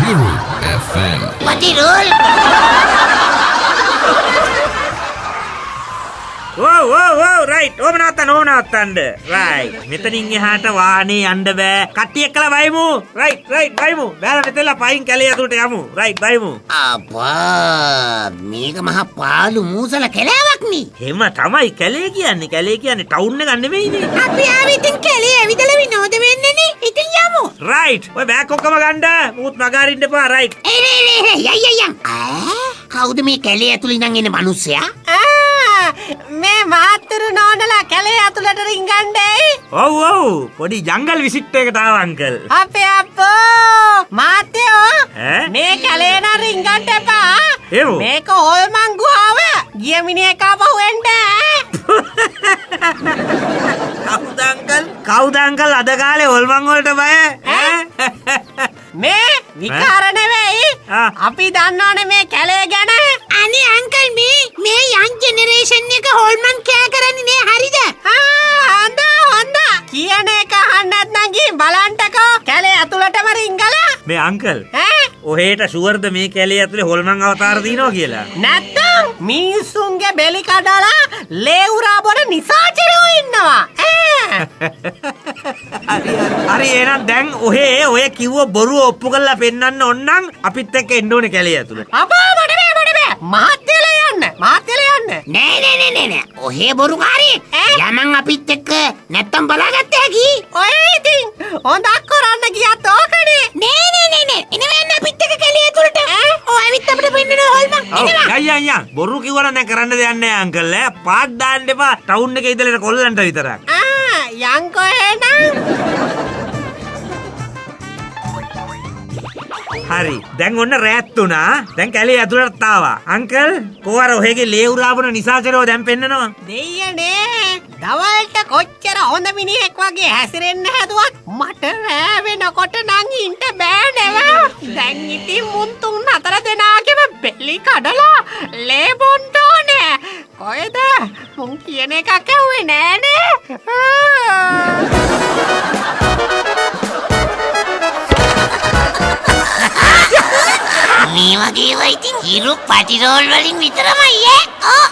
Hiru FM. Patirul. Wow, right. ඕමනත්තන්න. Right. මෙතනින් එහාට වාහනේ යන්න බෑ. කට්ටිය එක්කලා වයිමු. Right, වයිමු. බෑලා මෙතනලා පයින් කැලේ ඇතුළට යමු. Right, වයිමු. අප්පා මේක මහා පාළු මූසල කැලෑවක් නේ. එහෙම තමයි කැලේ කියන්නේ. කැලේ කියන්නේ ටවුන් එක නෙමෙයිනේ. අපි ආවේ ඉතින් කැලේ ඇවිදලා විනෝද වෙන්නනේ. ඉතින් යමු. Right. ඔය බෑග් ඔක්කොම ගන්න. මුත් මගාරින්න එපා. Right. යම්. කවුද මේ කැලේ ඇතුළේ ඉඳන් එන මිනිස්සයා? මේ මාතර නෝනලා කැලේ ඇතුළට රින්ගන්නේ. ඔව්. පොඩි ජංගල් විසිට් එකකට ආවා අංකල්. අපේ අප්පෝ මාතයෝ ඈ? මේ කැලේ නා රින්ගන්න එපා. එව්. මේක හොල්මන් ගුහාව. ගිය මිනිහෙක් ආපහු එන්න. කවුද අංකල් අද කාලේ හොල්මන් වලට බය? ඈ? මේ විකාර නෙවෙයි. අපි දන්නවනේ මේ කැලේ ගැන. අනේ අංකල් මේ යන් ජෙනරේෂන් එක හොල්මන් කෑ කරන්නේ නේ හරිද? හොඳ කියන එක අහන්න නැත්නම් ගිහින් බලන්නකෝ කැලේ ඇතුළටම රින්ගලා. මේ අංකල් ඈ ඔහෙට ෂුවර්ද මේ කැලේ ඇතුලේ හොල්මන් අවතාර දිනනවා කියලා? නැත්තම් මිනිස්සුන්ගේ බෙලි කඩලා ලේ උරා බොන නිසාචරයෝ ඉන්නවා. හරි එහෙනම් දැන් ඔය කිව්ව බොරුව ඔප්පු කරලා පෙන්නන්න ඕනනම් අපිත් එක්ක එන්න ඕනේ කැලේ ඇතුලට. අපා මඩ බෑ. මහත්තයලා යන්න. නෑ. ඔහේ බොරුකාරී. යමන් අපිත් එක්ක නැත්තම් බලාගත්ත හැකි. ඔය ඉතින් හොඳක් කරන්න ගියත් ඕකනේ. නෑ. එනවෙන්න අපිත් එක්ක කැලේ ඇතුළට. ඔය ඇවිත් අපිට පෙන්නන හොල්මන්. යන්. බොරු කිව්වනම් දැන් කරන්න දෙයක් නෑ අංකල්. පාත් දාන්න එපා. ටවුන් එකේ ඉඳලා කොල්ලන්ට විතරක්. යන්කෝ එහෙනම්. හරි. දැන් ඔන්න රෑත් උනා. දැන් කැලේ ඇතුළට ආවා. අංකල් කොහර ඔහෙගේ ලේ උරාවන නිසාචරෝ දැන් පෙන්නනවා. දෙයියනේ. දවල්ට කොච්චර හොඳ මිනිහෙක් වගේ හැසිරෙන්න හැදුවත් මට රෑ වෙනකොට නම් ඉන්න බෑ නෙව. දැන් ඉතින් මුන් තුන් හතර දෙනාගේම බෙලි කඩලා ලේ බොන්න ඕනේ. කොහෙද? මුන් කියන එකක් ඇහුවේ නෑනේ. මේ වගේ වයිතින් හිරු පටිරෝල් වලින් විතරමයි ඈ.